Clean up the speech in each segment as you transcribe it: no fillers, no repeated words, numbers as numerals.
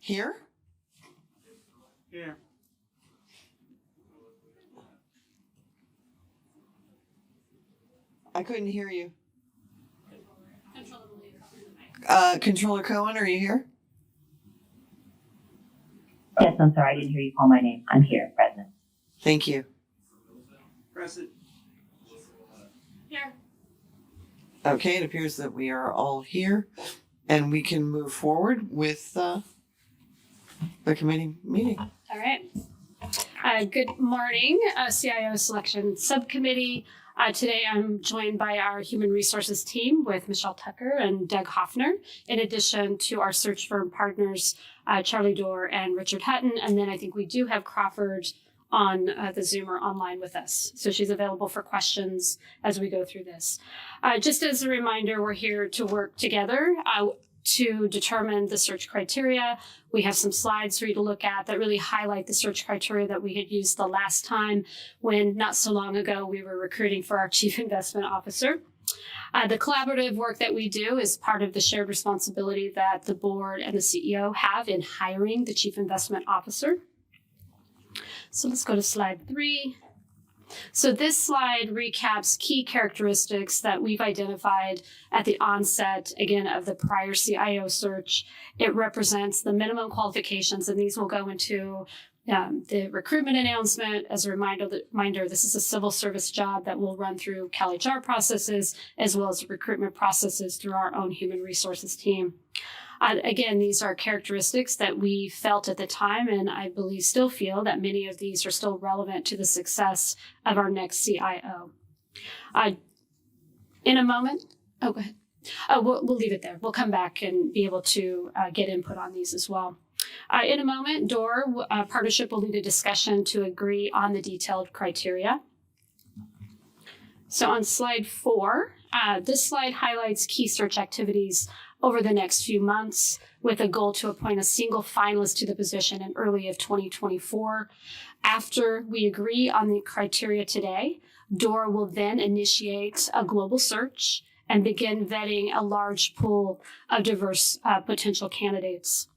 here? Yeah. I couldn't hear you. Controller Cohen, are you here? Yes, I'm sorry, I didn't hear you call my name. I'm here, present. Thank you. Present. Here. Okay, it appears that we are all here and we can move forward with the committee meeting. All right. Good morning, CIO Selection Subcommittee. Today I'm joined by our Human Resources team with Michelle Tucker and Doug Hoffner, in addition to our search firm partners, Charlie Dorr and Richard Hutton. And then I think we do have Crawford on the Zoom or online with us. So she's available for questions as we go through this. Just as a reminder, we're here to work together to determine the search criteria. We have some slides for you to look at that really highlight the search criteria that we had used the last time when not so long ago we were recruiting for our Chief Investment Officer. The collaborative work that we do is part of the shared responsibility that the board and the CEO have in hiring the Chief Investment Officer. So let's go to slide 3. So this slide recaps key characteristics that we've identified at the onset, again, of the prior CIO search. It represents the minimum qualifications, and these will go into the recruitment announcement. As a reminder, this is a civil service job that will run through CalHR processes as well as recruitment processes through our own human resources team. Again, these are characteristics that we felt at the time, and I believe still feel that many of these are still relevant to the success of our next CIO. In a moment, go ahead. We'll leave it there. We'll come back and be able to get input on these as well. In a moment, Dorr partnership will lead a discussion to agree on the detailed criteria. So on slide 4, this slide highlights key search activities over the next few months with a goal to appoint a single finalist to the position in early of 2024. After we agree on the criteria today, Dorr will then initiate a global search and begin vetting a large pool of diverse potential candidates.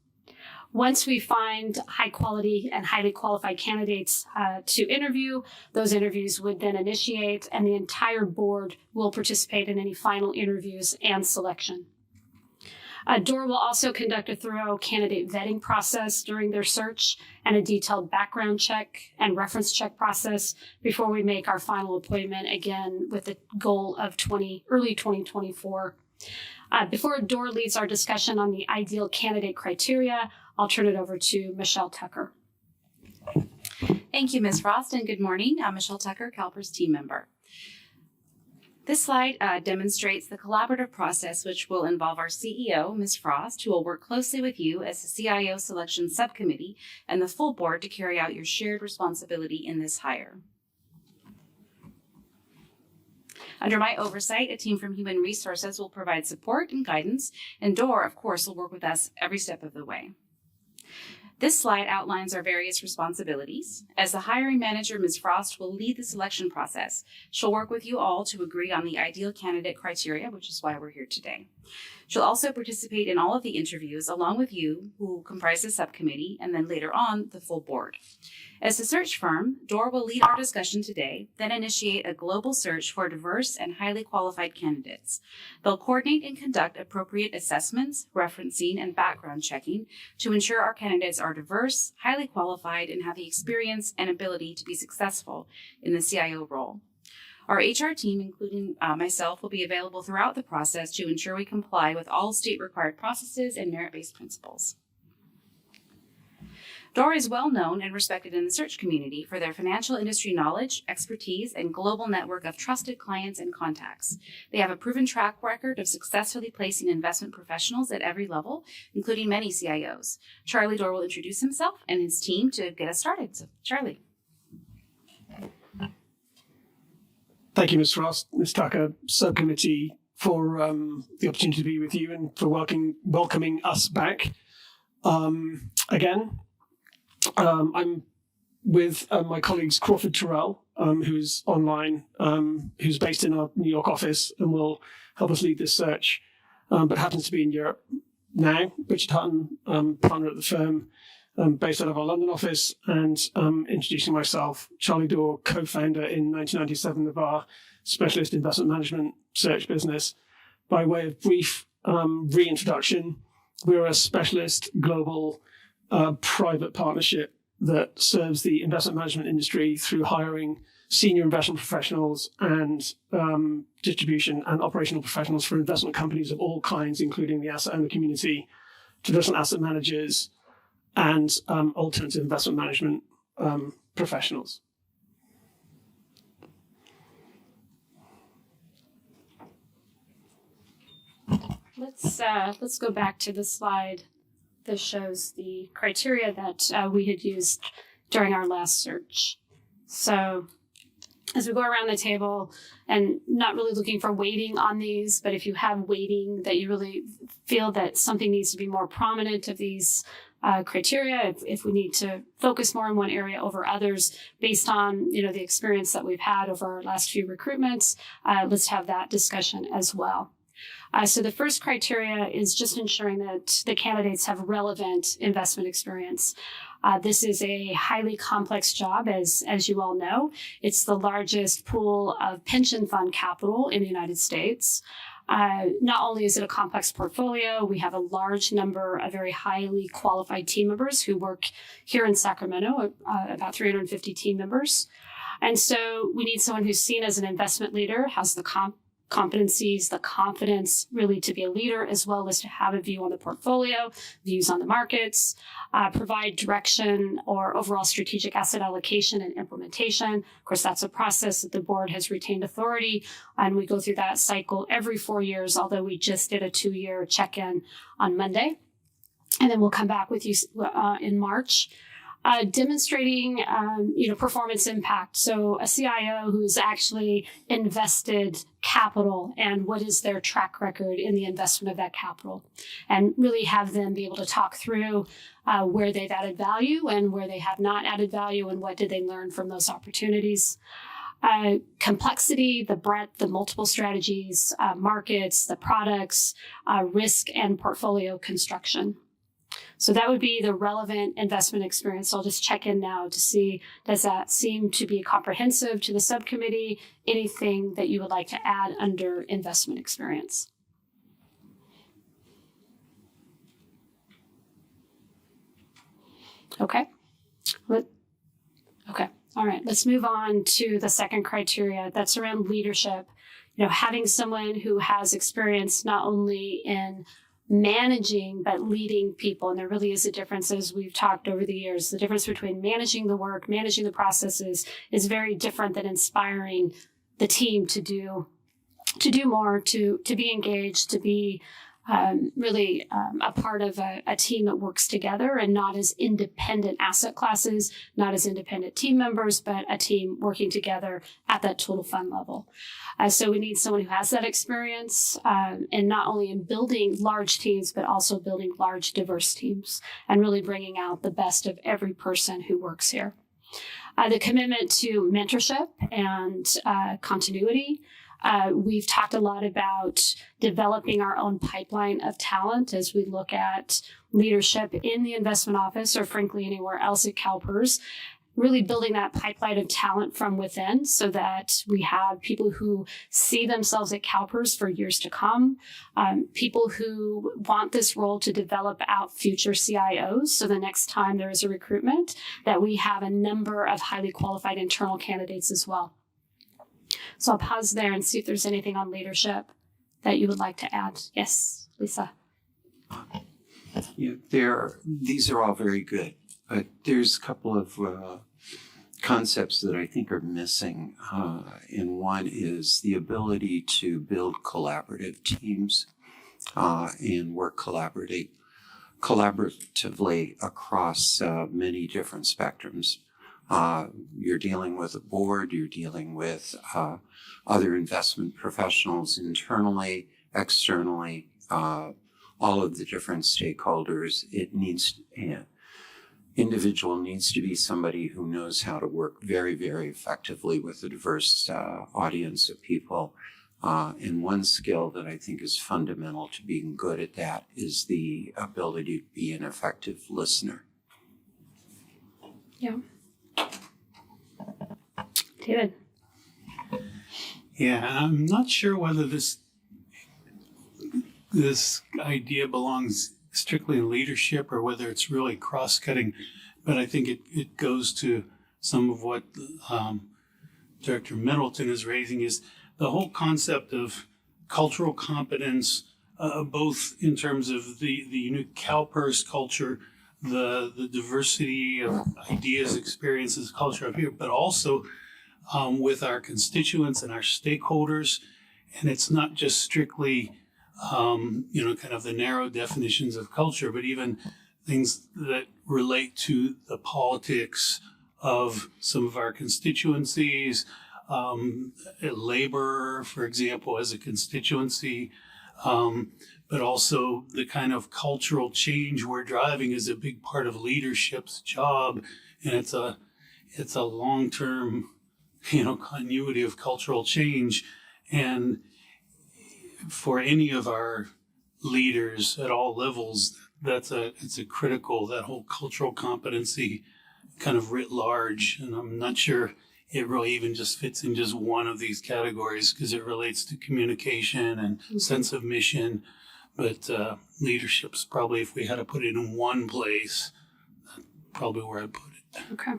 Once we find high quality and highly qualified candidates to interview, those interviews would then initiate, and the entire board will participate in any final interviews and selection. Dorr will also conduct a thorough candidate vetting process during their search and a detailed background check and reference check process before we make our final appointment, again with the goal of early 2024. Before Dorr leads our discussion on the ideal candidate criteria, I'll turn it over to Michelle Tucker. Thank you, Ms. Frost, and good morning. I'm Michelle Tucker, CalPERS team member. This slide demonstrates the collaborative process, which will involve our CEO, Ms. Frost, who will work closely with you as the CIO Selection Subcommittee and the full board to carry out your shared responsibility in this hire. Under my oversight, a team from Human Resources will provide support and guidance, and Dorr, of course, will work with us every step of the way. This slide outlines our various responsibilities. As the hiring manager, Ms. Frost will lead the selection process. She'll work with you all to agree on the ideal candidate criteria, which is why we're here today. She'll also participate in all of the interviews along with you, who comprise the subcommittee, and then later on, the full board. As the search firm, Dorr will lead our discussion today, then initiate a global search for diverse and highly qualified candidates. They'll coordinate and conduct appropriate assessments, referencing, and background checking to ensure our candidates are diverse, highly qualified, and have the experience and ability to be successful in the CIO role. Our HR team, including myself, will be available throughout the process to ensure we comply with all state-required processes and merit-based principles. Dorr is well known and respected in the search community for their financial industry knowledge, expertise, and global network of trusted clients and contacts. They have a proven track record of successfully placing investment professionals at every level, including many CIOs. Charlie Dorr will introduce himself and his team to get us started. So, Charlie. Thank you, Ms. Frost, Ms. Tucker, subcommittee, for the opportunity to be with you and for welcoming us back again. I'm with my colleagues Crawford Terrell, who is online, who's based in our New York office and will help us lead this search, but happens to be in Europe. now, Richard Hutton, partner at the firm, based out of our London office, and introducing myself, Charlie Dorr, co-founder in 1997 of our specialist investment management search business. By way of brief reintroduction, we're a specialist global private partnership that serves the investment management industry through hiring senior investment professionals and distribution and operational professionals for investment companies of all kinds, including the asset owner community, traditional asset managers, and alternative investment management professionals. Let's go back to the slide that shows the criteria that we had used during our last search. So as we go around the table, and not really looking for weighting on these, but if you have weighting that you really feel that something needs to be more prominent of these criteria, if we need to focus more in one area over others based on the experience that we've had over our last few recruitments, let's have that discussion as well. So the first criteria is just ensuring that the candidates have relevant investment experience. This is a highly complex job, as you all know. It's the largest pool of pension fund capital in the United States. Not only is it a complex portfolio, we have a large number of very highly qualified team members who work here in Sacramento, about 350 team members. And so we need someone who's seen as an investment leader, has the competencies, the confidence really to be a leader, as well as to have a view on the portfolio, views on the markets, provide direction or overall strategic asset allocation and implementation. Of course, that's a process that the board has retained authority, and we go through that cycle every 4 years, although we just did a 2-year check-in on Monday. And then we'll come back with you in March. Demonstrating, performance impact. So a CIO who's actually invested capital and what is their track record in the investment of that capital, and really have them be able to talk through where they've added value and where they have not added value and what did they learn from those opportunities. Complexity, the breadth, the multiple strategies, markets, the products, risk and portfolio construction. So that would be the relevant investment experience. I'll just check in now to see, does that seem to be comprehensive to the subcommittee? Anything that you would like to add under investment experience? Okay. All right. Let's move on to the second criteria. That's around leadership. Having someone who has experience not only in managing, but leading people. And there really is a difference, as we've talked over the years. The difference between managing the work, managing the processes is very different than inspiring the team to do more, to be engaged, to be really a part of a team that works together and not as independent asset classes, not as independent team members, but a team working together at that total fund level. So we need someone who has that experience, and not only in building large teams, but also building large, diverse teams and really bringing out the best of every person who works here. The commitment to mentorship and continuity. We've talked a lot about developing our own pipeline of talent as we look at leadership in the investment office, or frankly anywhere else at CalPERS, really building that pipeline of talent from within so that we have people who see themselves at CalPERS for years to come, people who want this role to develop out future CIOs. So the next time there is a recruitment, that we have a number of highly qualified internal candidates as well. So I'll pause there and see if there's anything on leadership that you would like to add. Yes, Lisa. Yeah, these are all very good, but there's a couple of concepts that I think are missing. And one is the ability to build collaborative teams and work collaboratively across many different spectrums. You're dealing with a board, you're dealing with other investment professionals internally, externally, all of the different stakeholders. Individual needs to be somebody who knows how to work very, very effectively with a diverse audience of people, And one skill that I think is fundamental to being good at that is the ability to be an effective listener. Yeah. David. Yeah, I'm not sure whether this idea belongs strictly in leadership or whether it's really cross-cutting, but I think it goes to some of what Director Middleton is raising, is the whole concept of cultural competence, both in terms of the unique CalPERS culture, the diversity of ideas, experiences, culture of here, but also with our constituents and our stakeholders. And it's not just strictly, kind of the narrow definitions of culture, but even things that relate to the politics of some of our constituencies, labor, for example, as a constituency, but also the kind of cultural change we're driving is a big part of leadership's job. And it's a long-term, continuity of cultural change. And for any of our leaders at all levels, it's a critical, that whole cultural competency kind of writ large. And I'm not sure it really even just fits in just one of these categories, because it relates to communication and sense of mission. But leadership's probably, if we had to put it in one place, that's probably where I'd put it. Okay.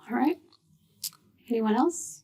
All right. Anyone else?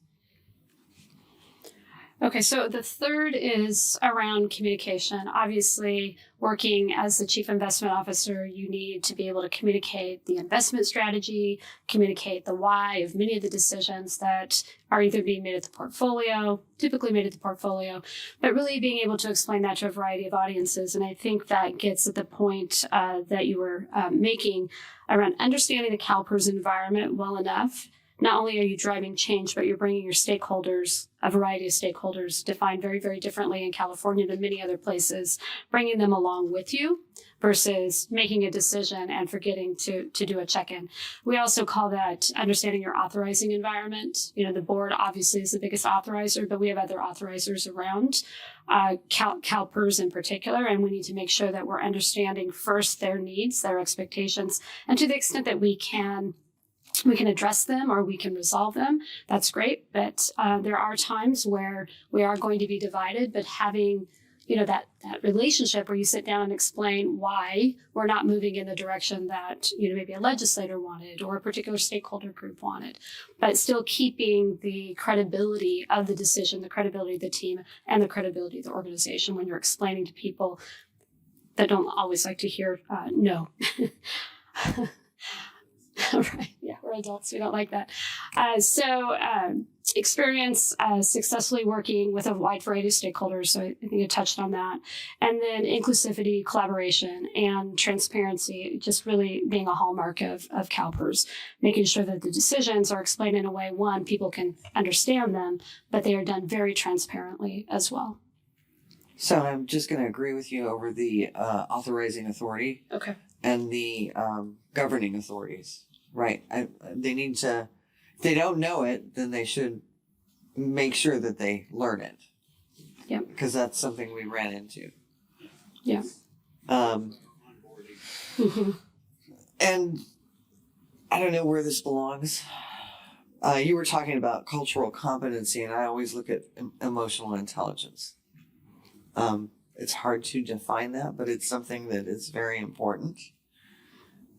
Okay, so the third is around communication. Obviously, working as the Chief Investment Officer, you need to be able to communicate the investment strategy, communicate the why of many of the decisions that are either being made at the portfolio, typically made at the portfolio, but really being able to explain that to a variety of audiences. And I think that gets at the point that you were making around understanding the CalPERS environment well enough. Not only are you driving change, but you're bringing your stakeholders, a variety of stakeholders defined very, very differently in California than many other places, bringing them along with you versus making a decision and forgetting to do a check-in. We also call that understanding your authorizing environment. The board obviously is the biggest authorizer, but we have other authorizers around, CalPERS in particular, and we need to make sure that we're understanding first their needs, their expectations, and to the extent that we can address them or we can resolve them. That's great. But there are times where we are going to be divided, but having, that relationship where you sit down and explain why we're not moving in the direction that, maybe a legislator wanted or a particular stakeholder group wanted, but still keeping the credibility of the decision, the credibility of the team, and the credibility of the organization when you're explaining to people that don't always like to hear no. Right. Yeah, we're adults. We don't like that. Experience successfully working with a wide variety of stakeholders. So I think you touched on that. And then inclusivity, collaboration, and transparency, just really being a hallmark of CalPERS, making sure that the decisions are explained in a way, one, people can understand them, but they are done very transparently as well. So I'm just going to agree with you over the authorizing authority. Okay. And the governing authorities, right? They need to, if they don't know it, then they should make sure that they learn it. Yeah. Because that's something we ran into. Yeah. And I don't know where this belongs. You were talking about cultural competency, and I always look at emotional intelligence. It's hard to define that, but it's something that is very important.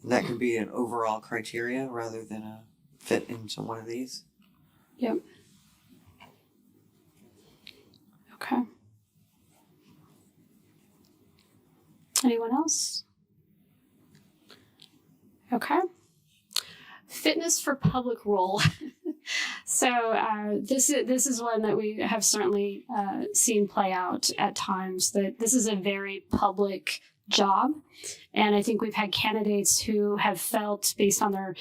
And that could be an overall criteria rather than a fit into one of these. Yep. Okay. Anyone else? Okay. Fitness for public role. So this is one that we have certainly seen play out at times, that this is a very public job. And I think we've had candidates who have felt, based on their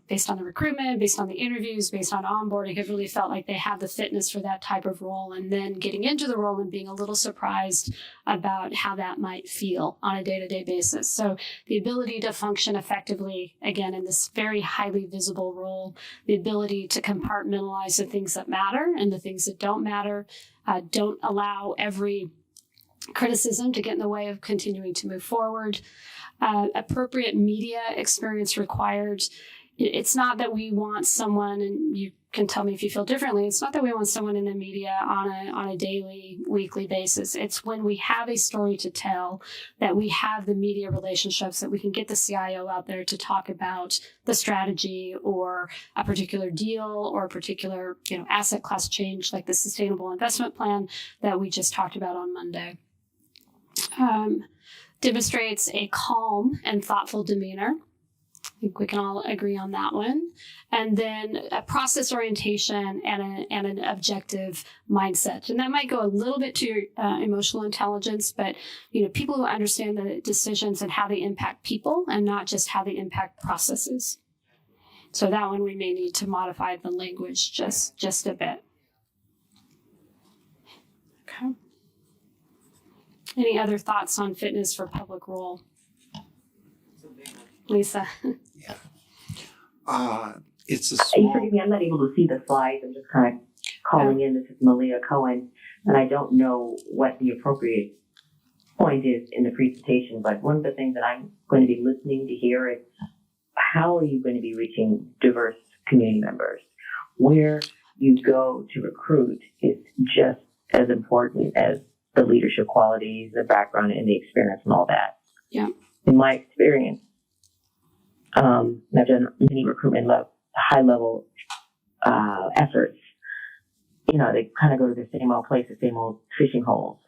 based on the recruitment, based on the interviews, based on onboarding, have really felt like they have the fitness for that type of role. And then getting into the role and being a little surprised about how that might feel on a day-to-day basis. So the ability to function effectively, again, in this very highly visible role, the ability to compartmentalize the things that matter and the things that don't matter, don't allow every criticism to get in the way of continuing to move forward. Appropriate media experience required. It's not that we want someone, and you can tell me if you feel differently, it's not that we want someone in the media on a daily, weekly basis. It's when we have a story to tell, that we have the media relationships, that we can get the CIO out there to talk about the strategy or a particular deal or a particular asset class change, like the sustainable investment plan that we just talked about on Monday. Demonstrates a calm and thoughtful demeanor. I think we can all agree on that one. And then a process orientation and an objective mindset. And that might go a little bit to your emotional intelligence, but people who understand the decisions and how they impact people and not just how they impact processes. So that one we may need to modify the language just a bit. Okay. Any other thoughts on fitness for public role? Lisa? It's a You small. forgive me, I'm not able to see the slides. I'm just kind of calling in. This is Malia Cohen, and I don't know what the appropriate point is in the presentation, but one of the things that I'm going to be listening to hear is how are you going to be reaching diverse community members? Where you go to recruit is just as important as the leadership qualities, the background, and the experience and all that. Yeah. In my experience, I've done many recruitment high-level efforts. They kind of go to the same old place, the same old fishing holes.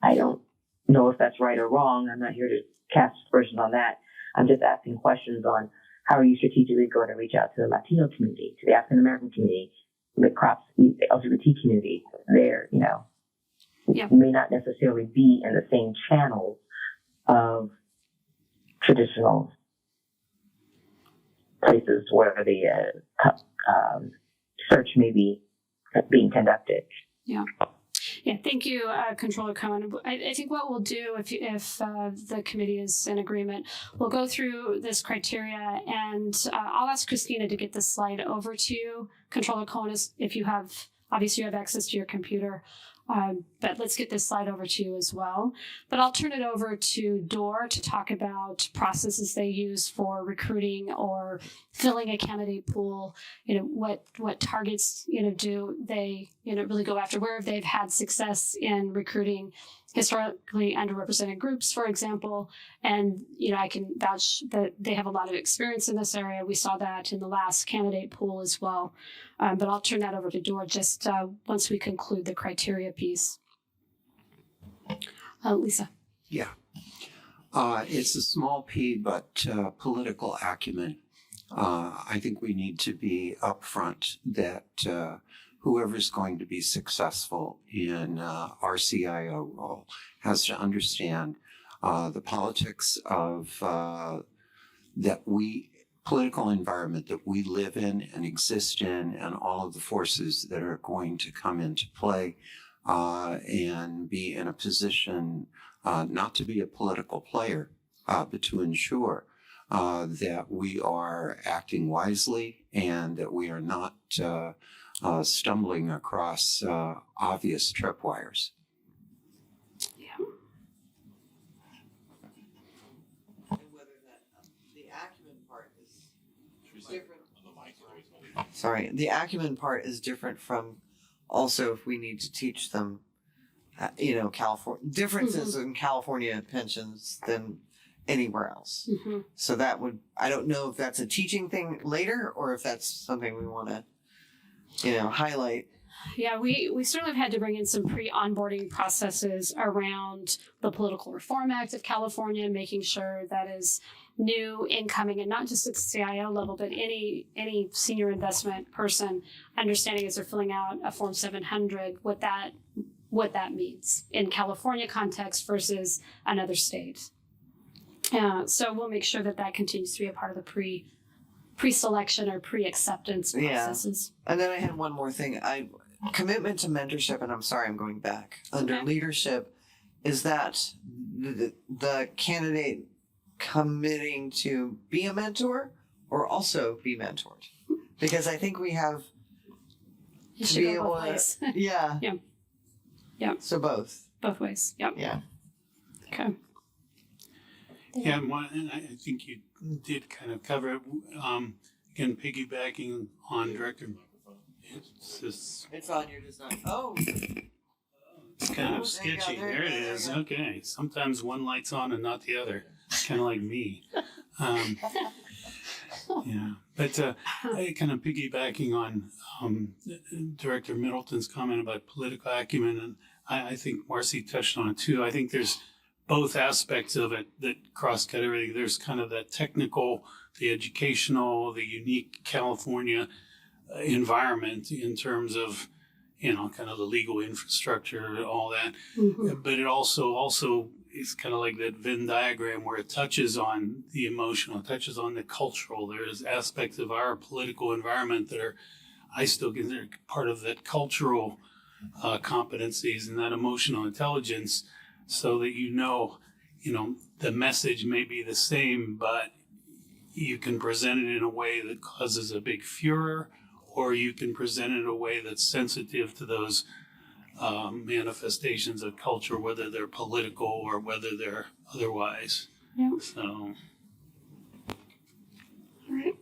I don't know if that's right or wrong. I'm not here to cast aspersions on that. I'm just asking questions on how are you strategically going to reach out to the Latino community, to the African American community, the CROPS, the LGBT community. There, may not necessarily be in the same channels of traditional places where the search may be being conducted. Yeah. Yeah, thank you, Controller Cohen. I think what we'll do, if the committee is in agreement, we'll go through this criteria, and I'll ask Christina to get this slide over to you. Controller Cohen, if you have, obviously you have access to your computer, but let's get this slide over to you as well. But I'll turn it over to Dor to talk about processes they use for recruiting or filling a candidate pool. What targets do they really go after? Where they've had success in recruiting historically underrepresented groups, for example. And I can vouch that they have a lot of experience in this area. We saw that in the last candidate pool as well. But I'll turn that over to Dor just once we conclude the criteria piece. Lisa. Yeah. It's a small P, but political acumen. I think we need to be upfront that whoever's going to be successful in our CIO role has to understand the politics of political environment that we live in and exist in, and all of the forces that are going to come into play, and be in a position not to be a political player, but to ensure that we are acting wisely and that we are not stumbling across obvious tripwires. Yeah. And whether the acumen part is different. Sorry, the acumen part is different from also if we need to teach them, California differences in California pensions than anywhere else. Mm-hmm. So that I don't know if that's a teaching thing later or if that's something we want to, highlight. Yeah, we certainly have had to bring in some pre-onboarding processes around the Political Reform Act of California, making sure that is new, incoming, and not just at the CIO level, but any senior investment person understanding as they're filling out a Form 700 what that means in California context versus another state. So we'll make sure that continues to be a part of the pre-selection or pre-acceptance Yeah. processes. And then I had one more thing. Commitment to mentorship, and I'm sorry, I'm going back. Under Okay. leadership, is that the candidate committing to be a mentor or also be mentored? Because I think we have You to should be go able both to, ways. yeah. Yeah. Yeah. So both. Both ways. Yep. Yeah. Okay. Yeah, and I think you did kind of cover it. Again, piggybacking on Director. It's on your design. Oh. It's kind of There you go, sketchy. there you There it go, there you is. go. Okay. Sometimes one light's on and not the other. It's kind of like me. Yeah. But kind of piggybacking on Director Middleton's comment about political acumen, and I think Marcy touched on it too. I think there's both aspects of it that cross-cut everything. There's kind of that technical, the educational, the unique California environment in terms of, kind of the legal infrastructure, all that. Mhm. But it also is kind of like that Venn diagram where it touches on the emotional, it touches on the cultural. There's aspects of our political environment that are, I still consider part of that cultural competencies and that emotional intelligence, so that the message may be the same, but you can present it in a way that causes a big furor, or you can present it in a way that's sensitive to those manifestations of culture, whether they're political or whether they're otherwise. Yeah. So, All right.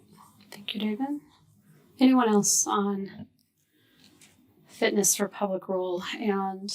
Thank you, David. Anyone else on fitness for public role? And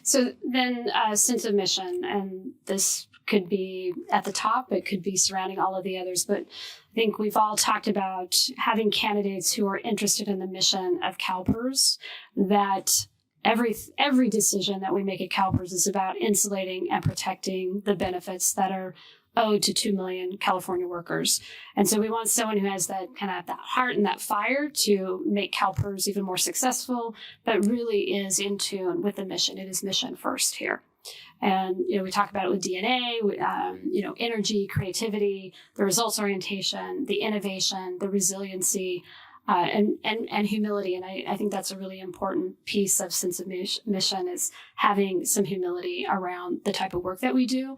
so then sense of mission, and this could be at the top, it could be surrounding all of the others, but I think we've all talked about having candidates who are interested in the mission of CalPERS, that every decision that we make at CalPERS is about insulating and protecting the benefits that are owed to 2 million California workers. And so we want someone who has that kind of that heart and that fire to make CalPERS even more successful, but really is in tune with the mission. It is mission first here. And, we talk about it with DNA, energy, creativity, the results orientation, the innovation, the resiliency, and humility. And I think that's a really important piece of sense of mission, is having some humility around the type of work that we do.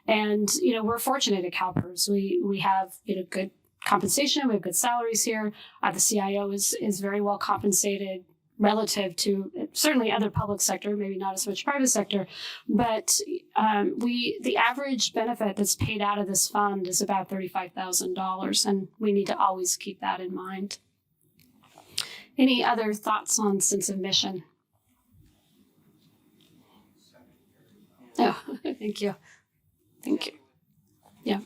And, we're fortunate at CalPERS. We have, good compensation. We have good salaries here. The CIO is very well compensated relative to certainly other public sector, maybe not as much private sector, but the average benefit that's paid out of this fund is about $35,000, and we need to always keep that in mind. Any other thoughts on sense of mission? Oh, thank you. Thank you. Yeah.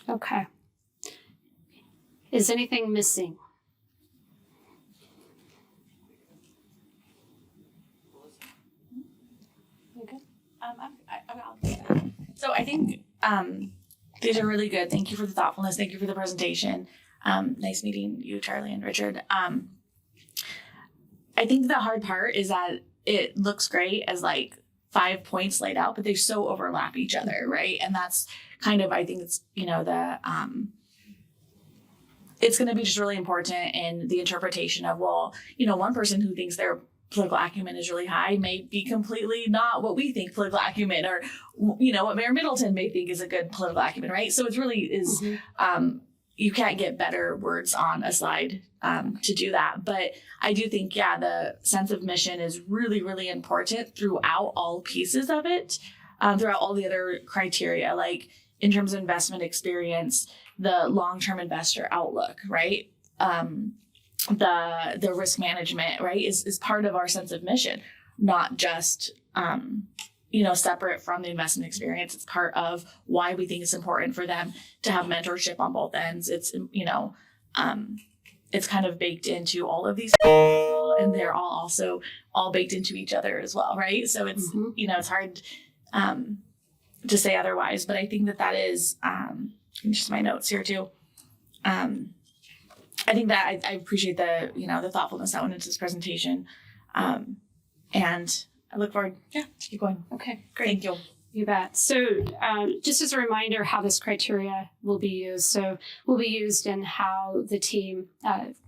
Okay. Is anything missing? So I think these are really good. Thank you for the thoughtfulness. Thank you for the presentation. Nice meeting you, Charlie and Richard. I think the hard part is that it looks great as like 5 points laid out, but they so overlap each other, right? And that's kind of, I think it's, it's going to be just really important in the interpretation of, one person who thinks their political acumen is really high may be completely not what we think political acumen, or, what Mayor Middleton may think is a good political acumen, right? So it really is, you can't get better words on a slide to do that. But I do think, the sense of mission is really, really important throughout all pieces of it, throughout all the other criteria, like in terms of investment experience, the long-term investor outlook, right? The risk management, right, is part of our sense of mission, not just, separate from the investment experience. It's part of why we think it's important for them to have mentorship on both ends. It's, it's kind of baked into all of these people, and they're also baked into each other as well, right? So it's, it's hard to say otherwise, but I think that is, just my notes here too. I think that I appreciate the thoughtfulness that went into this presentation. And I look forward, to keep going. Okay, great. Thank you. You bet. So just as a reminder how this criteria will be used. So will be used in how the team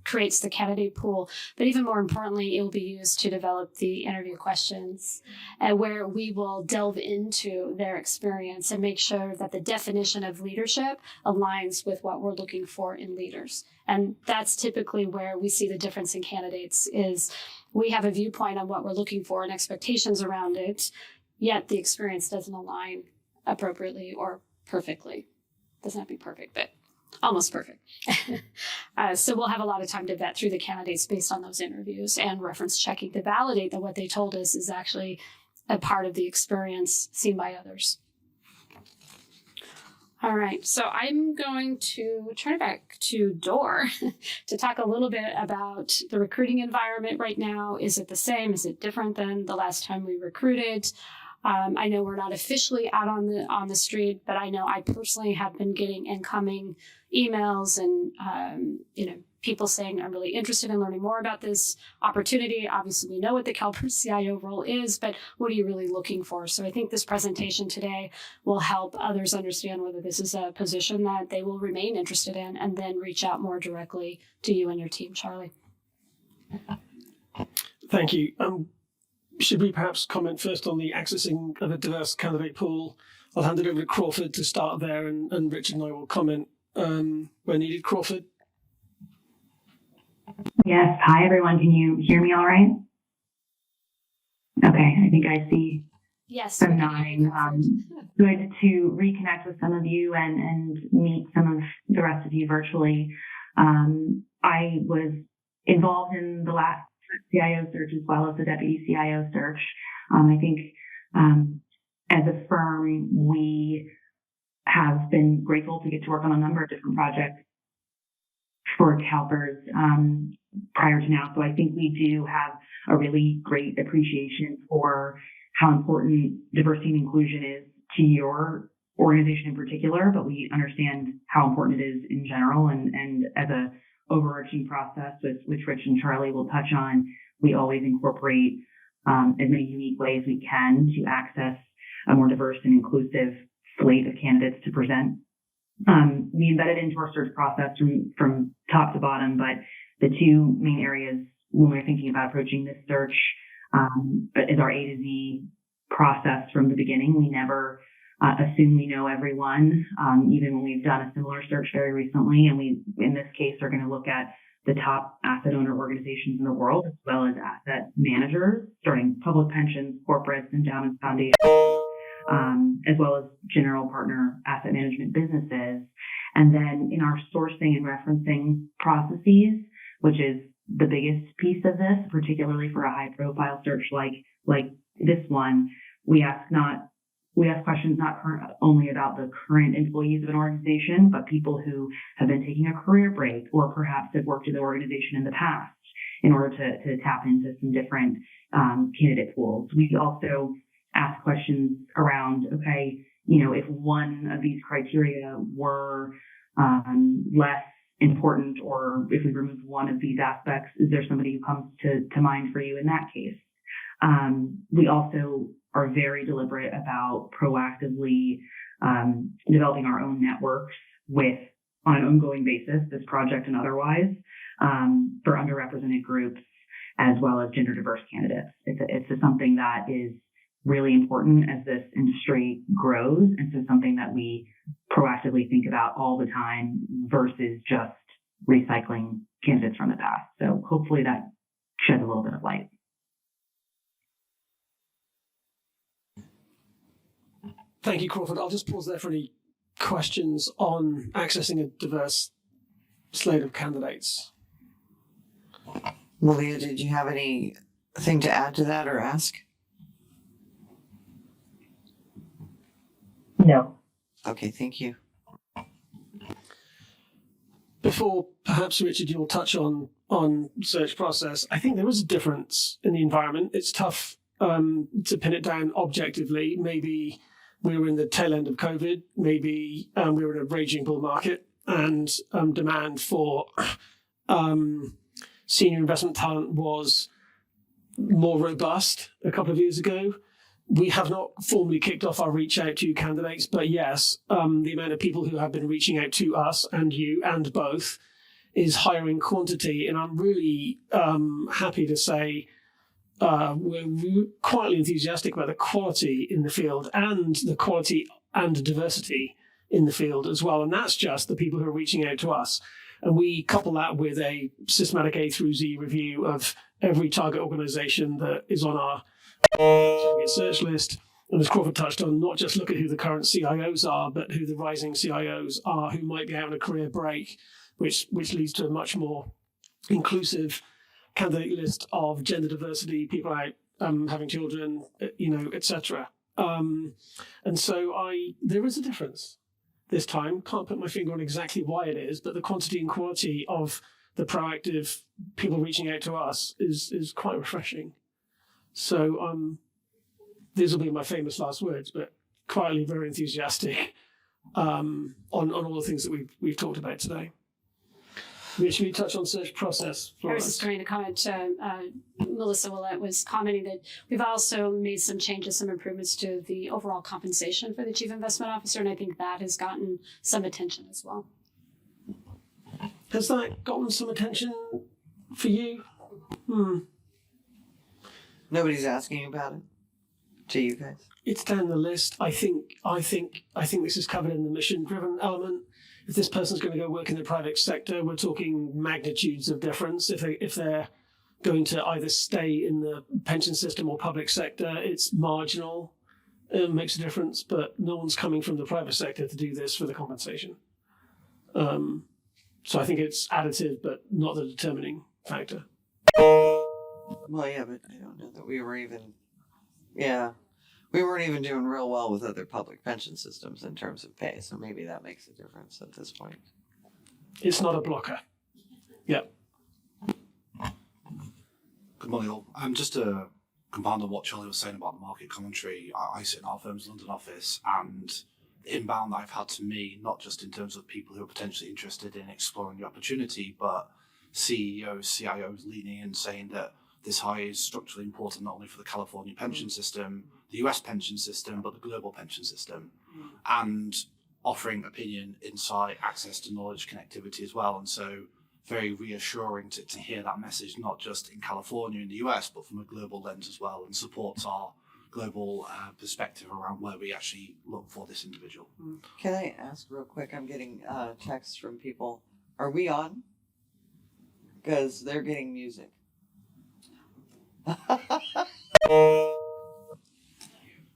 creates the candidate pool, but even more importantly, it will be used to develop the interview questions where we will delve into their experience and make sure that the definition of leadership aligns with what we're looking for in leaders. And that's typically where we see the difference in candidates is we have a viewpoint on what we're looking for and expectations around it, yet the experience doesn't align appropriately or perfectly. Doesn't have to be perfect, but almost perfect. So we'll have a lot of time to vet through the candidates based on those interviews and reference checking to validate that what they told us is actually a part of the experience seen by others. All right, so I'm going to turn it back to Dor to talk a little bit about the recruiting environment right now. Is it the same? Is it different than the last time we recruited? I know we're not officially out on the street, but I know I personally have been getting incoming emails and people saying I'm really interested in learning more about this opportunity. Obviously, we know what the caliber CIO role is, but what are you really looking for? So I think this presentation today will help others understand whether this is a position that they will remain interested in and then reach out more directly to you and your team, Charlie. Thank you. Should we perhaps comment first on the accessing of a diverse candidate pool? I'll hand it over to Crawford to start there, and Richard and I will comment where needed. Crawford? Yes. Hi, everyone. Can you hear me all right? Okay. I think I see Yes. some nodding. Good to reconnect with some of you and meet some of the rest of you virtually. I was involved in the last CIO search as well as the deputy CIO search. I think as a firm, we have been grateful to get to work on a number of different projects for CalPERS prior to now. So I think we do have a really great appreciation for how important diversity and inclusion is to your organization in particular, but we understand how important it is in general. And as a overarching process, which Rich and Charlie will touch on, we always incorporate as many unique ways we can to access a more diverse and inclusive slate of candidates to present. We embedded into our search process from top to bottom, but the two main areas when we're thinking about approaching this search is our A to Z process from the beginning. We never assume we know everyone, even when we've done a similar search very recently. And we, in this case, are going to look at the top asset owner organizations in the world, as well as asset managers, starting public pensions, corporates, endowments, foundations, as well as general partner asset management businesses. And then in our sourcing and referencing processes, which is the biggest piece of this, particularly for a high profile search like this one, we ask questions not only about the current employees of an organization, but people who have been taking a career break or perhaps have worked at the organization in the past in order to tap into some different candidate pools. We also ask questions around, okay, if one of these criteria were less important, or if we remove one of these aspects, is there somebody who comes to mind for you in that case? We also are very deliberate about proactively developing our own networks on an ongoing basis, this project and otherwise, for underrepresented groups as well as gender diverse candidates. It's something that is really important as this industry grows, and so something that we proactively think about all the time versus just recycling candidates from the past. So hopefully that sheds a little bit of light. Thank you, Crawford. I'll just pause there for any questions on accessing a diverse slate of candidates. Malia, did you have anything to add to that or ask? No. Okay, thank you. Before perhaps, Richard, you'll touch on search process, I think there is a difference in the environment. It's tough to pin it down objectively. Maybe we were in the tail end of COVID. Maybe we were in a raging bull market, and demand for senior investment talent was more robust a couple of years ago. we have not formally kicked off our reach out to candidates, but yes, the amount of people who have been reaching out to us and you and both is higher in quantity. And I'm really happy to say we're quietly enthusiastic about the quality in the field and the quality and diversity in the field as well. And that's just the people who are reaching out to us. And we couple that with a systematic A through Z review of every target organization that is on our target search list. And as Crawford touched on, not just look at who the current CIOs are, but who the rising CIOs are who might be having a career break, which leads to a much more inclusive candidate list of gender diversity, people out having children, etc. And so there is a difference this time. Can't put my finger on exactly why it is, but the quantity and quality of the proactive people reaching out to us is quite refreshing. So these will be my famous last words, but quietly very enthusiastic on all the things that we've talked about today. Should we touch on search process? I was just going to comment. Melissa Willett was commenting that we've also made some changes, some improvements to the overall compensation for the Chief Investment Officer, and I think that has gotten some attention as well. Has that gotten some attention for you? Nobody's asking about it to you guys. It's down the list. I think this is covered in the mission-driven element. If this person's going to go work in the private sector, we're talking magnitudes of difference. If they're going to either stay in the pension system or public sector, it's marginal. It makes a difference, but no one's coming from the private sector to do this for the compensation. So I think it's additive, but not the determining factor. Well, yeah, but I don't know that we were even. Yeah. We weren't even doing real well with other public pension systems in terms of pay, so maybe that makes a difference at this point. It's not a blocker. Yep. Good morning, all. Just to compound on what Charlie was saying about the market commentary, I sit in our firm's London office, and the inbound that I've had to me, not just in terms of people who are potentially interested in exploring the opportunity, but CEOs, CIOs leaning in saying that this hire is structurally important not only for the California pension system, the US pension system, but the global pension system, and offering opinion, insight, access to knowledge, connectivity as well. And so very reassuring to hear that message, not just in California in the US, but from a global lens as well, and supports our global perspective around where we actually look for this individual. Can I ask real quick? I'm getting texts from people. Are we on? Because they're getting music.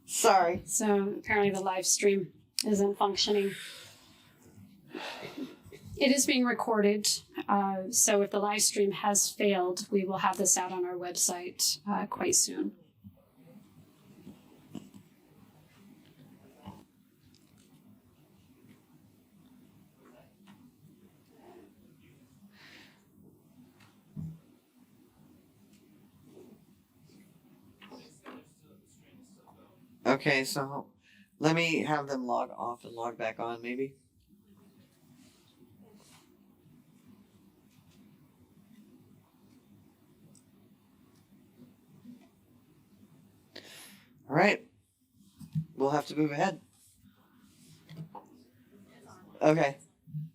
Sorry. So apparently the live stream isn't functioning. It is being recorded, so if the live stream has failed, we will have this out on our website quite soon. Okay, so let me have them log off and log back on, maybe. All right. We'll have to move ahead. Okay.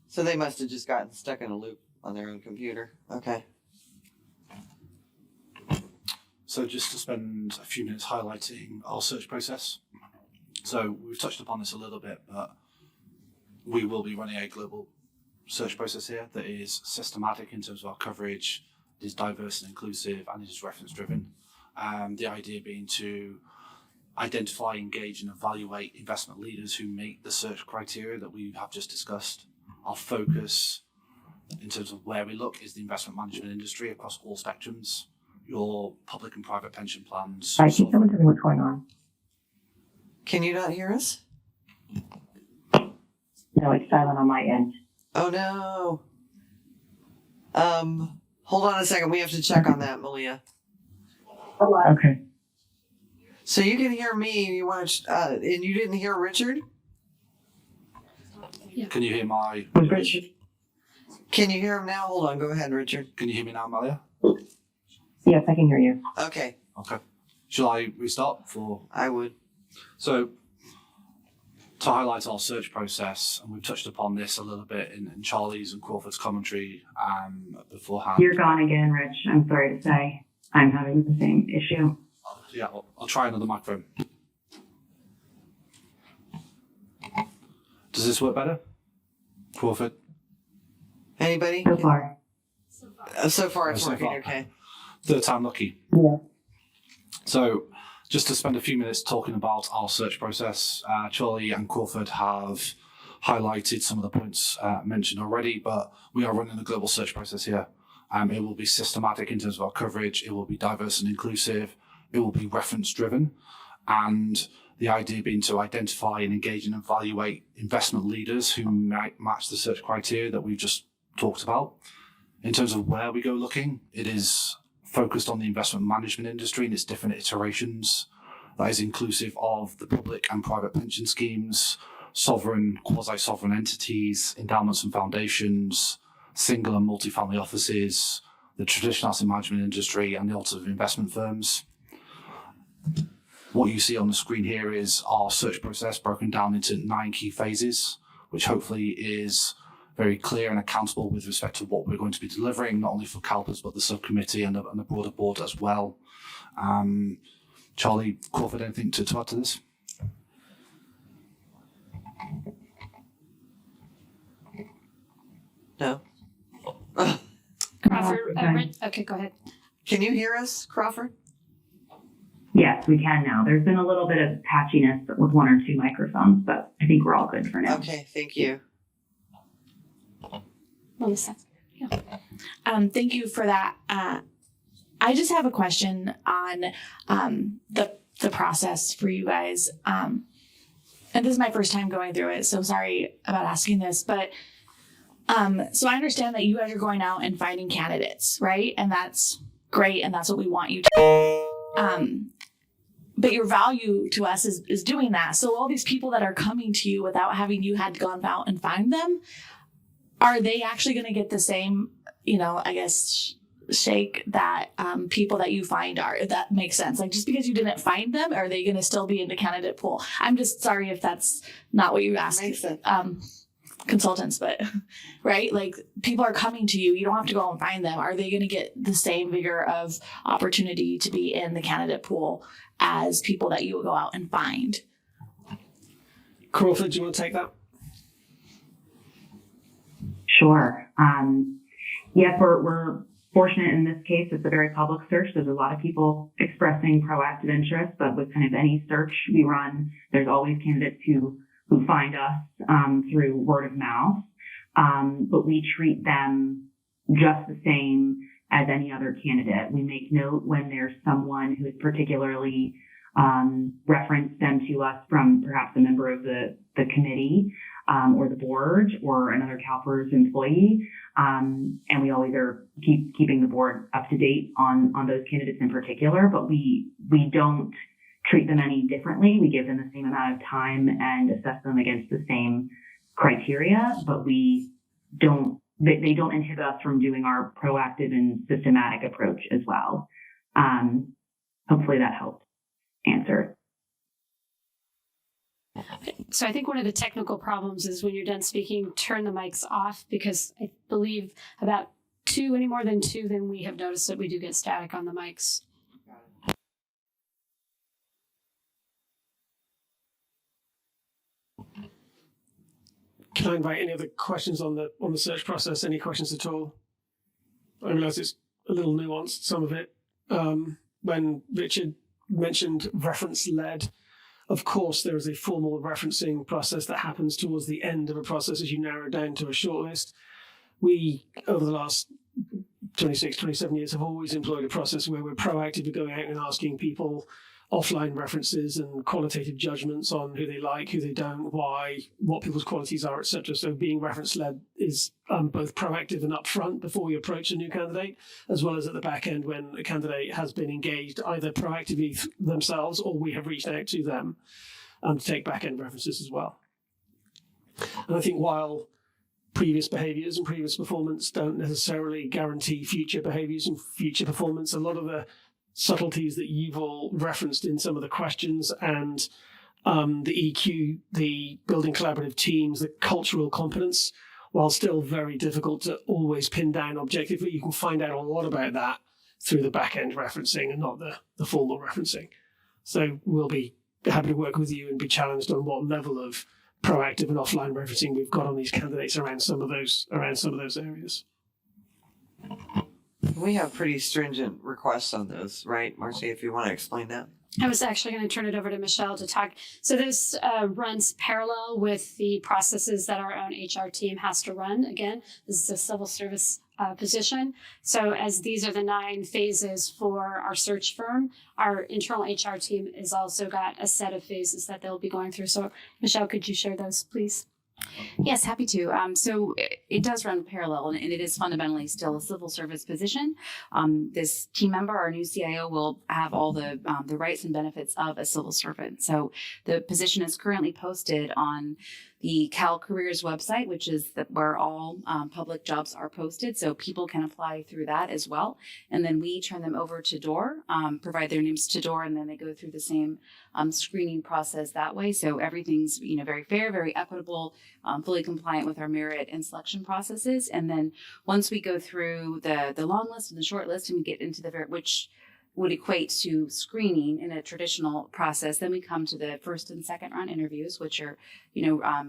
So they must have just gotten stuck in a loop on their own computer. Okay. So just to spend a few minutes highlighting our search process. So we've touched upon this a little bit, but we will be running a global search process here that is systematic in terms of our coverage, it is diverse and inclusive, and it is reference driven. The idea being to identify, engage, and evaluate investment leaders who meet the search criteria that we have just discussed. Our focus in terms of where we look is the investment management industry across all spectrums, your public and private pension plans. Sorry, can someone tell me what's going on? Can you not hear us? No, it's silent on my end. Oh no. Hold on a second. We have to check on that, Malia. Okay. So you can hear me. You want to, and you didn't hear Richard? Yeah. Can you hear my... Richard? Can you hear him now? Hold on. Go ahead, Richard. Can you hear me now, Malia? Yes, I can hear you. Okay. Okay. Shall I restart for? I would. So, to highlight our search process, and we've touched upon this a little bit in Charlie's and Crawford's commentary beforehand. You're gone again, Rich. I'm sorry to say. I'm having the same issue. Yeah, I'll try another microphone. Does this work better? Crawford? Anybody? So far. So far, it's So working far. okay. Third time lucky. Yeah. So, just to spend a few minutes talking about our search process, Charlie and Crawford have highlighted some of the points mentioned already, but we are running a global search process here. It will be systematic in terms of our coverage, it will be diverse and inclusive, it will be reference driven, and the idea being to identify and engage and evaluate investment leaders who might match the search criteria that we've just talked about. In terms of where we go looking, it is focused on the investment management industry and its different iterations. That is inclusive of the public and private pension schemes, sovereign, quasi-sovereign entities, endowments and foundations, single and multifamily offices, the traditional asset management industry, and the alternative investment firms. What you see on the screen here is our search process broken down into 9 key phases, which hopefully is very clear and accountable with respect to what we're going to be delivering, not only for CalPERS, but the subcommittee and the broader board as well. Charlie, Crawford, anything to add to this? No. Crawford, okay. okay, go ahead. Can you hear us, Crawford? Yes, we can now. There's been a little bit of patchiness with 1 or 2 microphones, but I think we're all good for now. Okay, thank you. Melissa. Thank you for that. I just have a question on the process for you guys. And this is my first time going through it, so sorry about asking this, but so I understand that you guys are going out and finding candidates, right? And that's great, and that's what we want you to. But your value to us is doing that. So all these people that are coming to you without having you had gone out and find them, are they actually going to get the same, I guess, shake that people that you find are, if that makes sense? Like, just because you didn't find them, are they going to still be in the candidate pool? I'm just sorry if that's not what you asked consultants, but right? Like, people are coming to you. You don't have to go and find them. Are they going to get the same vigor of opportunity to be in the candidate pool as people that you will go out and find? Crawford, do you want to take that? Sure. Yes, we're fortunate in this case. It's a very public search. There's a lot of people expressing proactive interest, but with kind of any search we run, there's always candidates who find us through word of mouth. But we treat them just the same as any other candidate. We make note when there's someone who is particularly referenced them to us from perhaps a member of the committee or the board or another CalPERS employee. And we always are keeping the board up to date on those candidates in particular, but we don't treat them any differently. We give them the same amount of time and assess them against the same criteria, but they don't inhibit us from doing our proactive and systematic approach as well. Hopefully that helps answer. So I think one of the technical problems is when you're done speaking, turn the mics off, because I believe about any more than 2, then we have noticed that we do get static on the mics. Can I invite any other questions on the search process? Any questions at all? I realize it's a little nuanced, some of it. When Richard mentioned reference-led, of course, there is a formal referencing process that happens towards the end of a process as you narrow down to a shortlist. We, over the last 26, 27 years, have always employed a process where we're proactively going out and asking people offline references and qualitative judgments on who they like, who they don't, why, what people's qualities are, etc. So being reference-led is both proactive and upfront before we approach a new candidate, as well as at the back end when a candidate has been engaged either proactively themselves or we have reached out to them to take back-end references as well. And I think while previous behaviours and previous performance don't necessarily guarantee future behaviours and future performance, a lot of the subtleties that you've all referenced in some of the questions, and the EQ, the building collaborative teams, the cultural competence, while still very difficult to always pin down objectively, you can find out a lot about that through the back-end referencing and not the formal referencing. So we'll be happy to work with you and be challenged on what level of proactive and offline referencing we've got on these candidates around some of those areas. We have pretty stringent requests on those, right, Marcy? If you want to explain that. I was actually going to turn it over to Michelle to talk. So this runs parallel with the processes that our own HR team has to run. Again, this is a civil service position. So as these are the 9 phases for our search firm, our internal HR team has also got a set of phases that they'll be going through. So Michelle, could you share those, please? Yes, happy to. So it does run parallel, and it is fundamentally still a civil service position. This team member, our new CIO, will have all the rights and benefits of a civil servant. So the position is currently posted on the Cal Careers website, which is where all public jobs are posted. So people can apply through that as well. And then we turn them over to DOOR, provide their names to DOOR, and then they go through the same screening process that way. So everything's very fair, very equitable, fully compliant with our merit and selection processes. And then once we go through the long list and the short list, and we get into which would equate to screening in a traditional process, then we come to the first and second round interviews, which are,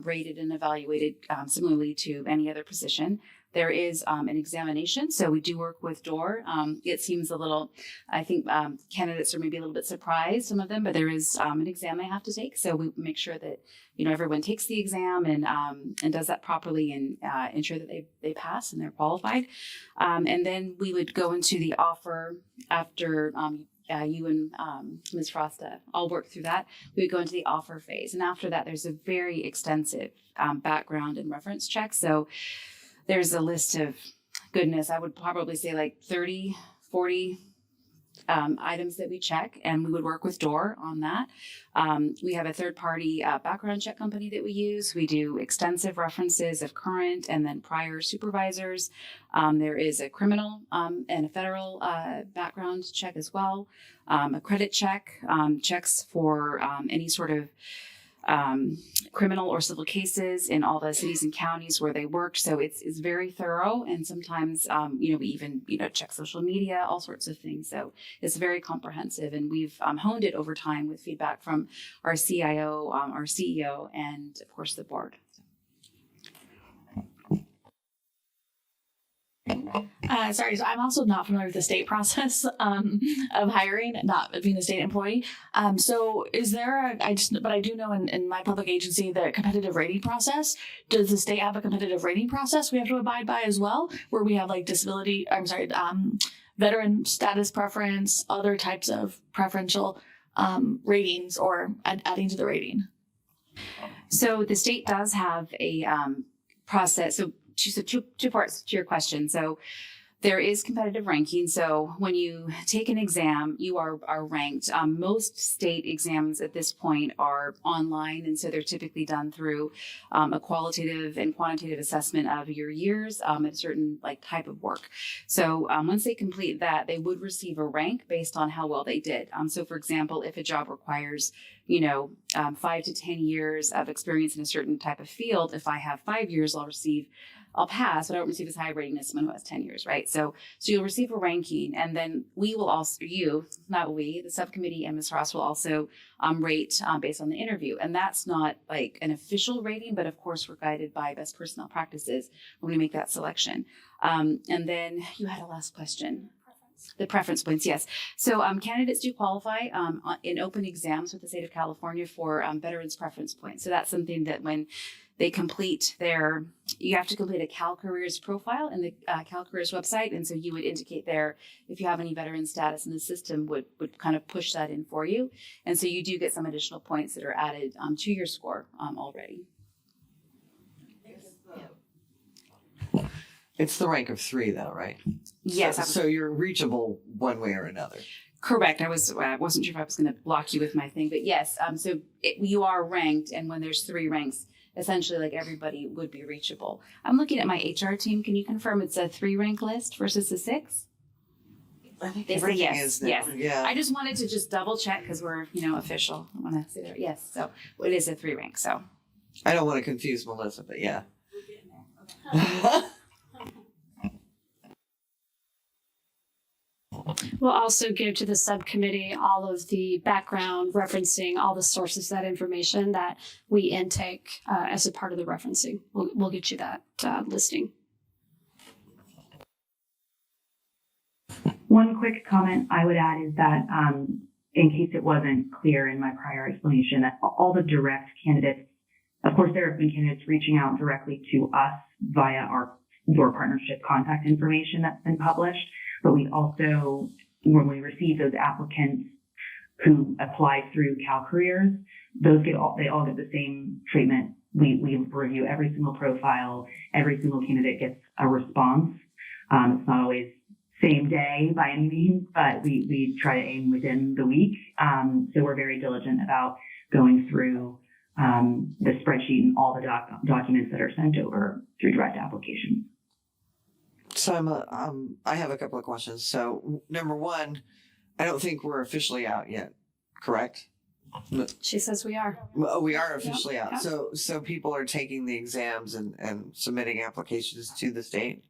rated and evaluated similarly to any other position. There is an examination, so we do work with DOOR. It seems a little, I think candidates are maybe a little bit surprised, some of them, but there is an exam they have to take. So we make sure that everyone takes the exam and does that properly and ensure that they pass and they're qualified. And then we would go into the offer after you and Ms. Frosta all work through that. We would go into the offer phase, and after that, there's a very extensive background and reference check. So there's a list of, goodness, I would probably say like 30, 40 items that we check, and we would work with DOOR on that. We have a third-party background check company that we use. We do extensive references of current and then prior supervisors. There is a criminal and a federal background check as well. A credit check, checks for any sort of criminal or civil cases in all the cities and counties where they worked. So it's very thorough. And sometimes, we even, check social media, all sorts of things. So it's very comprehensive. And we've honed it over time with feedback from our CIO, our CEO, and of course the board. Sorry, so I'm also not familiar with the state process of hiring, not being a state employee. So is there but I do know in my public agency, the competitive rating process, does the state have a competitive rating process we have to abide by as well, where we have like veteran status preference, other types of preferential ratings or adding to the rating? So the state does have a process. So two parts to your question. So there is competitive ranking. So when you take an exam, you are ranked. Most state exams at this point are online, and so they're typically done through a qualitative and quantitative assessment of your years at a certain type of work. So once they complete that, they would receive a rank based on how well they did. So for example, if a job requires 5 to 10 years of experience in a certain type of field, if I have 5 years, I'll pass, but I don't receive as high a rating as someone who has 10 years, right? So you'll receive a ranking, and then we will also, the subcommittee and Ms. Ross will also rate based on the interview. And that's not like an official rating, but of course we're guided by best personnel practices when we make that selection. And then you had a last question. The preference points, yes. So candidates do qualify in open exams with the state of California for veterans preference points. So that's something that when they you have to complete a Cal Careers profile in the Cal Careers website. And so you would indicate there if you have any veteran status, and the system would kind of push that in for you. And so you do get some additional points that are added to your score already. It's the rank of 3, though, right? Yes. So you're reachable one way or another. Correct. I wasn't sure if I was going to block you with my thing, but yes. You are ranked, and when there's 3 ranks, essentially everybody would be reachable. I'm looking at my HR team. Can you confirm it's a 3-rank list versus a 6? I think They say everything yes, is now. yes. Yeah. I just wanted to just double check because we're, official. I want to say that. Yes. So it is a 3 rank. So I don't want to confuse Melissa, but yeah. We'll also give to the subcommittee all of the background referencing, all the sources, that information that we intake as a part of the referencing. We'll get you that listing. One quick comment I would add is that, in case it wasn't clear in my prior explanation, that all the direct candidates, of course, there have been candidates reaching out directly to us via your partnership contact information that's been published. But we also, when we receive those applicants who applied through CalCareers, they all get the same treatment. We review every single profile. Every single candidate gets a response. It's not always same day by any means, but we try to aim within the week. So we're very diligent about going through the spreadsheet and all the documents that are sent over through direct application. So I have a couple of questions. So number one, I don't think we're officially out yet, correct? She says we are. Oh, we are officially out. Yeah. So people are taking the exams and submitting applications to the state?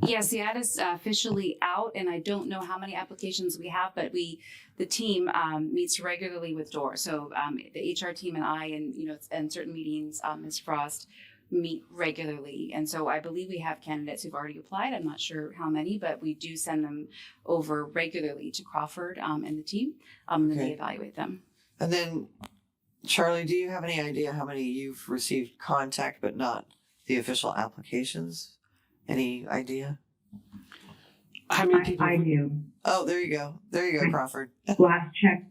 yes, the ad is officially out, and I don't know how many applications we have, but the team meets regularly with DOOR. So the HR team and I, and certain meetings, Ms. Frost, meet regularly. And so I believe we have candidates who've already applied. I'm not sure how many, but we do send them over regularly to Crawford and the team, and then they evaluate them. And then, Charlie, do you have any idea how many you've received contact but not the official applications? Any idea? How many people? I do. Oh, there you go. There you go, Crawford. Last check,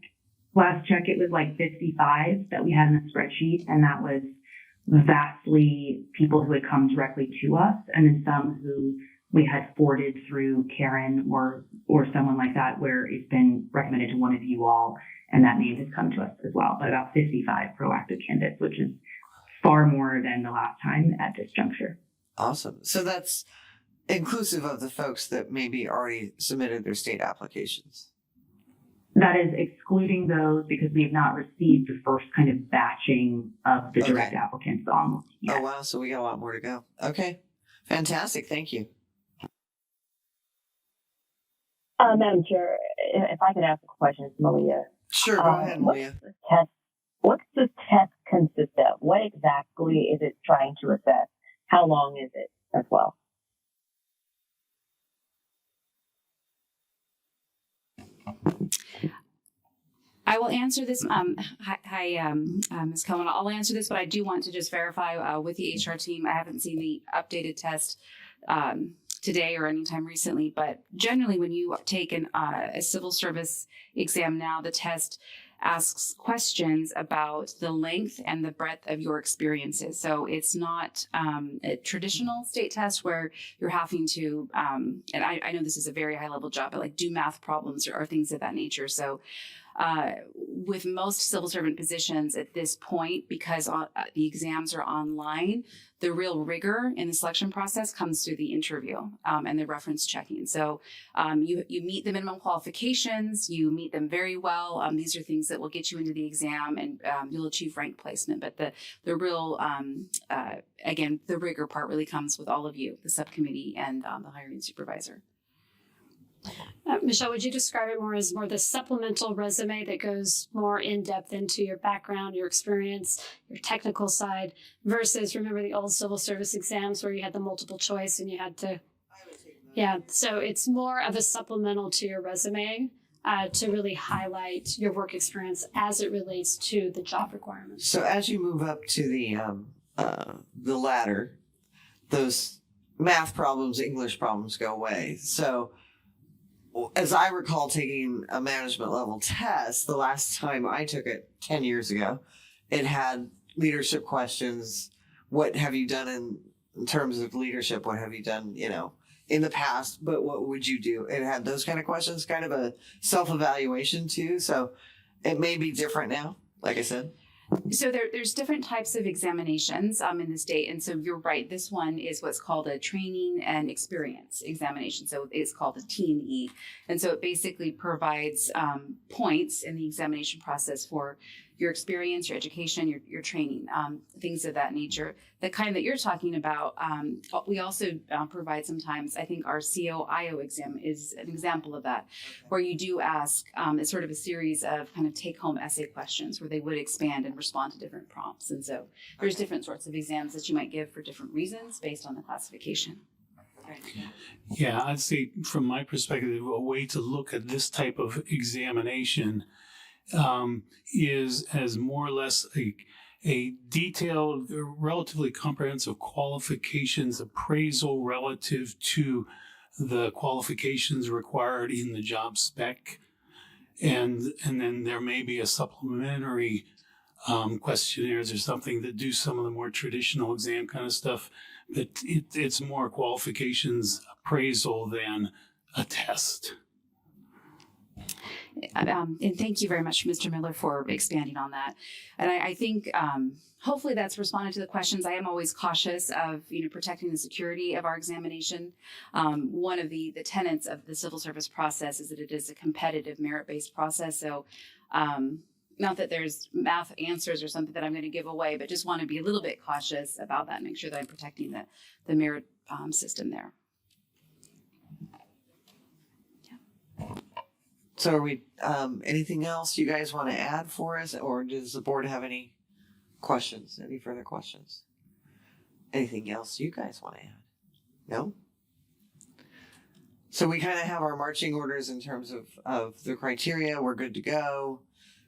it was like 55 that we had in the spreadsheet, and that was vastly people who had come directly to us, and then some who we had forwarded through Karen or someone like that, where it's been recommended to one of you all, and that name has come to us as well. But about 55 proactive candidates, which is far more than the last time at this juncture. Awesome. So that's inclusive of the folks that maybe already submitted their state applications. That is excluding those because we have not received the first kind of batching of the direct applicants on yet. Oh, wow. So we got a lot more to go. Okay. Fantastic. Thank you. Madam Chair, if I could ask a question to Malia. Sure. Go ahead, Malia. What's the test consist of? What exactly is it trying to assess? How long is it as well? I will answer this. Hi, Ms. Cohen. I'll answer this, but I do want to just verify with the HR team. I haven't seen the updated test today or anytime recently, but generally when you take a civil service exam now, the test asks questions about the length and the breadth of your experiences. So it's not a traditional state test where you're having to, and I know this is a very high level job, but like do math problems or things of that nature. So with most civil servant positions at this point, because the exams are online, the real rigor in the selection process comes through the interview and the reference checking. So you meet the minimum qualifications, you meet them very well. These are things that will get you into the exam and you'll achieve rank placement. But the real, again, the rigor part really comes with all of you, the subcommittee and the hiring supervisor. Michelle, would you describe it more as the supplemental resume that goes more in depth into your background, your experience, your technical side, versus remember the old civil service exams where you had the multiple choice and you had to, so it's more of a supplemental to your resume to really highlight your work experience as it relates to the job requirements. So as you move up to the ladder, those math problems, English problems go away. So as I recall taking a management level test, the last time I took it 10 years ago, it had leadership questions. What have you done in terms of leadership? What have you done, in the past? But what would you do? It had those kind of questions, kind of a self-evaluation too. So it may be different now, like I said. So there's different types of examinations in the state. And so you're right. This one is what's called a training and experience examination. So it's called a T&E. And so it basically provides points in the examination process for your experience, your education, your training, things of that nature. The kind that you're talking about, we also provide sometimes, I think our CIO exam is an example of that, where you do ask it's sort of a series of kind of take-home essay questions where they would expand and respond to different prompts. And so there's different sorts of exams that you might give for different reasons based on the classification. Yeah, I'd say from my perspective, a way to look at this type of examination is as more or less a detailed, relatively comprehensive qualifications appraisal relative to the qualifications required in the job spec. And then there may be a supplementary questionnaires or something that do some of the more traditional exam kind of stuff, but it's more qualifications appraisal than a test. And thank you very much, Mr. Miller, for expanding on that. And I think hopefully that's responded to the questions. I am always cautious of protecting the security of our examination. One of the tenets of the civil service process is that it is a competitive merit-based process. So not that there's math answers or something that I'm going to give away, but just want to be a little bit cautious about that and make sure that I'm protecting the merit system there. So are we, anything else you guys want to add for us, or does the board have any questions, any further questions? Anything else you guys want to add? No? So we kind of have our marching orders in terms of the criteria. We're good to go.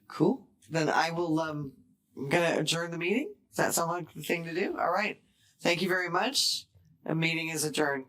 Cool. Then I will, I'm going to adjourn the meeting. Does that sound like the thing to do? All right. Thank you very much. The meeting is adjourned.